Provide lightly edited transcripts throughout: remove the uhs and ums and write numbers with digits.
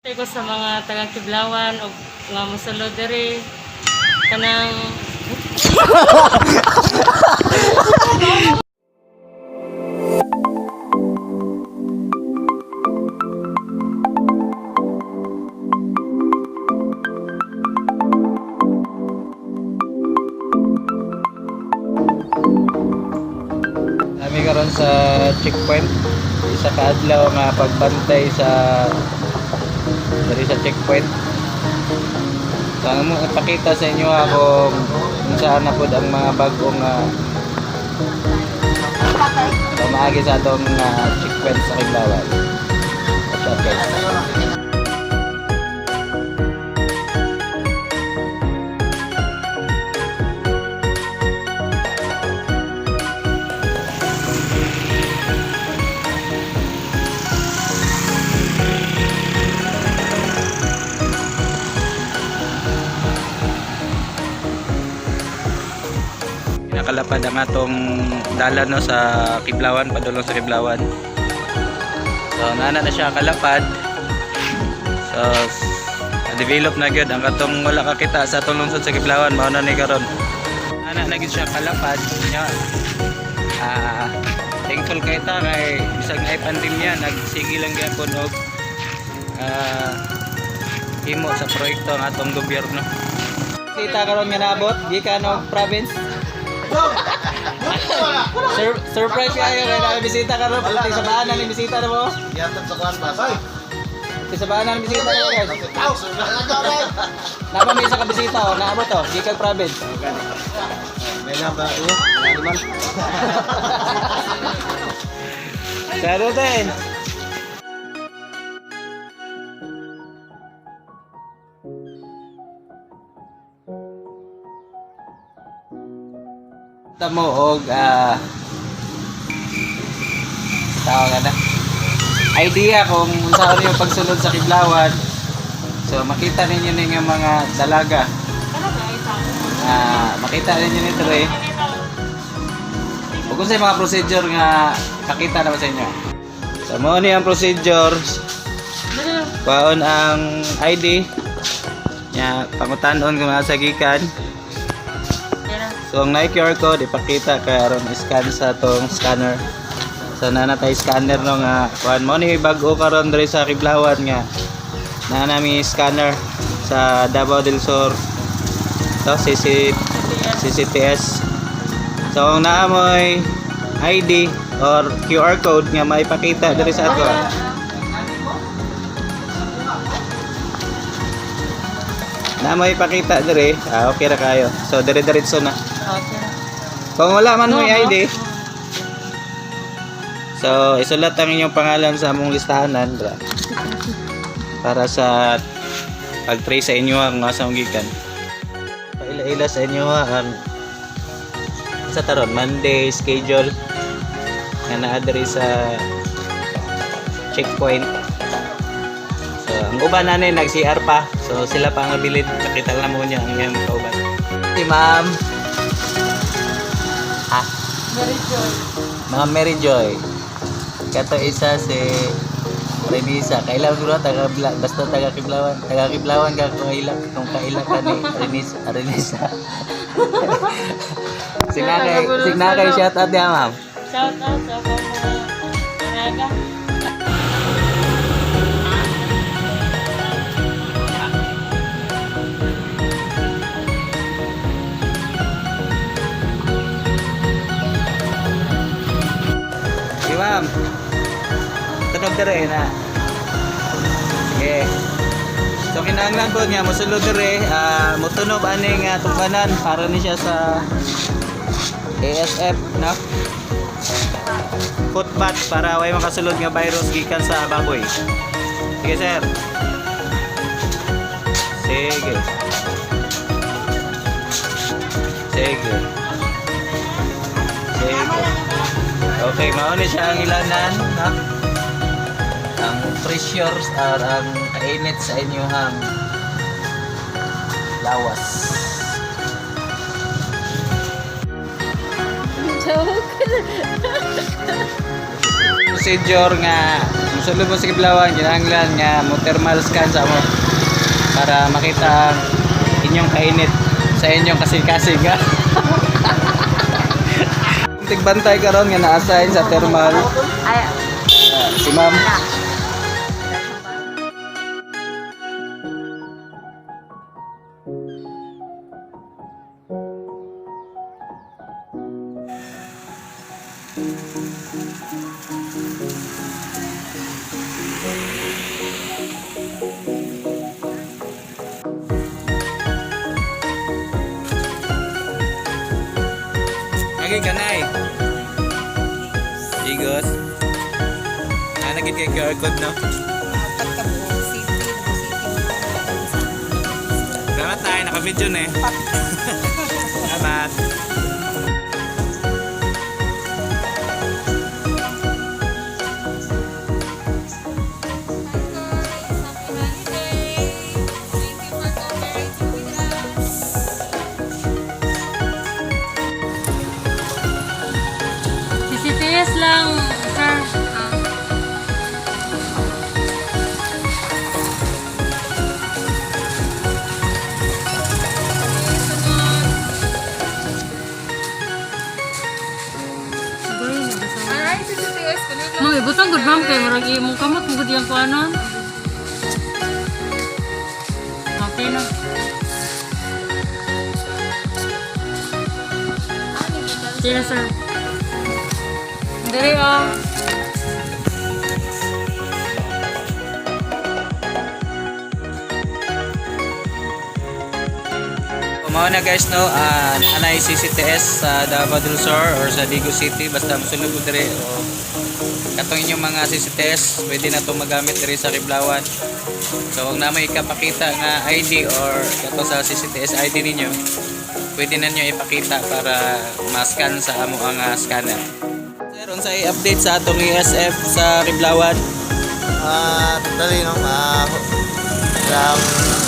Ko sa mga taga-Kiblawan o mga mosulod diri kanang Kami karon sa checkpoint, isa ka adlaw nga pagbantay sa checkpoint. So ang mo ipakita sa inyo kung saan na pud ang mga bagong maagi sa atong checkpoint sa Kiblawan. Watch out guys. Nakalapad ang atong dalan no sa Kiblawan, padulong sa Kiblawan. So nana na siya kalapad. So develop na gyud ang katong wala kakita sa atong lungsod sa Kiblawan, mao na ni karon. Nana na gyud siya kalapad nya. Thankful kay ta kay bisag na pandemya nagsige lang gyapon og himo sa proyekto ng atong gobyerno. Kita karon nga naabot gikan og province. Surprise kayo kaya nakabisita ka rin. Pati sa baan na bisita na mo. Yatag sa kwan ba? Pati sa baan na bisita na guys. Napamay sa kabisita o. Naabot o. Gikag province. May namba ko. Naman. Salutin. Mo og tawag na idea kung unsa yung pagsunod sa Kiblawan. So makita ninyo ning mga dalaga. Makita ninyo nito eh. Ug unsay mga procedure nga kakita na ba sa inyo. So mao ni ang procedure. Paon ang ID nya pangutan-on kung asa gikan. So ang QR code ipakita kay aron scan sa tong scanner. So na tay scanner no nga kuan mo ni bag-o karon diri sa Kiblawan nga na nami scanner sa Davao del Sur. To CCTS. So ang naamoy ID or QR code nga maipakita diri sa ato. Na mo ipakita dire, okay ra kayo. So dire-diretso na. okay. Kung wala man mo ID, so isulat ang inyong pangalan sa among listahanan para sa pag-trace sa inyo ang asa mong gikan. Paila-ila sa inyo ang sa taron Monday schedule nga naa diri sa checkpoint. So ang uban na nag-CR pa. So sila pa ang nabilid. Nakita lang mo niya ang iyang kauban. Si ma'am. Very joy. Mga Mary Joy. Kato isa si Renisa. Kailan siguro basta taga Kiblawan. Taga Kiblawan ka kung kaila ka ni Renisa. Signakay shout out niya ma'am. Shout out sa mga dalaga. Ma'am, tunog dire na. Sige. So kinahanglan po nga mosulod dire, motunog aning tungkanan para ni siya sa ASF, no? Footbath para way makasulod nga virus gikan sa baboy. Sige sir. Sige. Sige. Sige. Okay, mauni siya ang ilanan, no? Ang pressure or ang kainit sa inyong lawas. Joke. Procedure nga musulod mo sa Kiblawan, kinahanglan nga mo thermal scan sa mo para makita ang inyong kainit sa inyong kasing-kasing ha. Tigbantay karon nga na-assign sa thermal si ma'am. Lagi kanay. Igos. Nagit kay QR code no. Salamat tayo, naka-video na eh. Salamat. CCTS lang, sir. Mang ibutang good ma'am kay marag imong kamot mo gud yang kuanon. Okay na. Sila sir. Dere oh. Mao na guys no, anay CCTS sa Davao del Sur or sa Digo City basta mosulod mo dire o katong inyong mga CCTS pwede na to magamit dire sa Kiblawan. So wag na may ikapakita nga ID or kato sa CCTS ID ninyo. Pwede na nyo ipakita para ma-scan sa amo ang scanner. Sir, unsa i-update sa atong ESF sa Kiblawan? Dali no.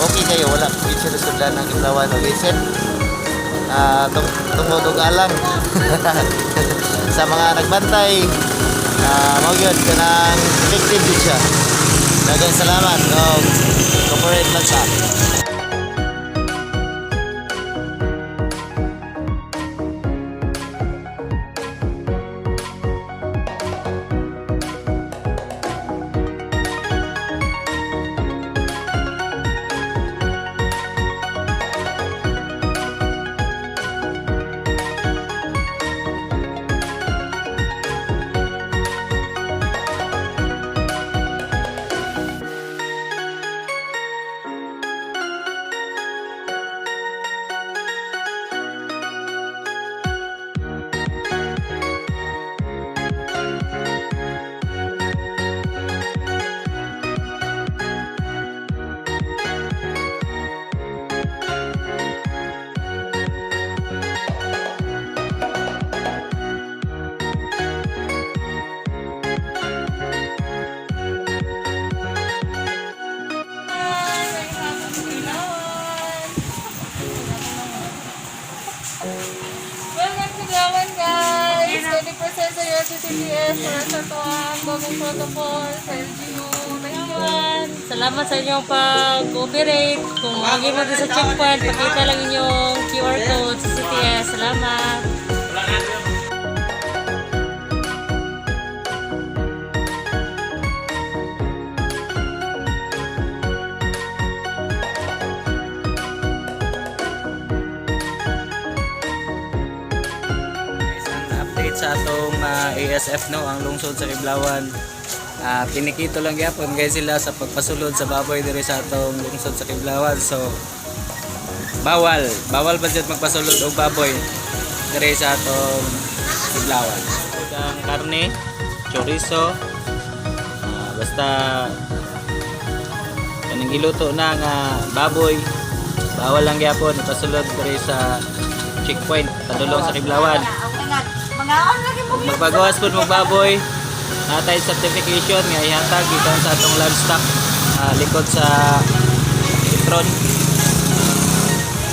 Okay kayo, wala picture sa plan ng Kiblawan o listen. Tungod alang sa mga nagbantay. Mao gyud kanang effective din siya. Daghang salamat. Corporate lang sa. Welcome to Kiblawan guys! 20% sa your CCTS para sa tuwang bagong protocol sa LGU. Thank you! Salamat sa inyong pag-cooperate. Kung magi mo din sa checkpoint, pakita lang inyong QR code sa CCTS. Salamat! Sa atong ASF no, ang lungsod sa Kiblawan. Pinikito lang gyapon guys sila sa pagpasulod sa baboy diri sa atong lungsod sa Kiblawan. So bawal ba jud magpasulod og baboy diri sa atong Kiblawan. Ang karne, chorizo, basta kanang giluto na nga baboy, bawal lang gyapon ipasulod diri sa checkpoint padulong sa Kiblawan. Magpagawas po magbaboy natay certification nga ihatag gikan sa atong livestock likod sa Petron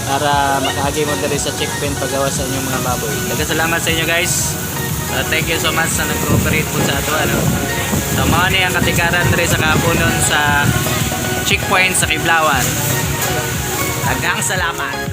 para makaagi mo diri sa checkpoint pagawas sa inyong mga baboy. Salamat sa inyo guys. Thank you so much sa nag-cooperate po sa ato So mao ni ang katikaran diri sa kapunon sa checkpoint sa Kiblawan. Daghang salamat.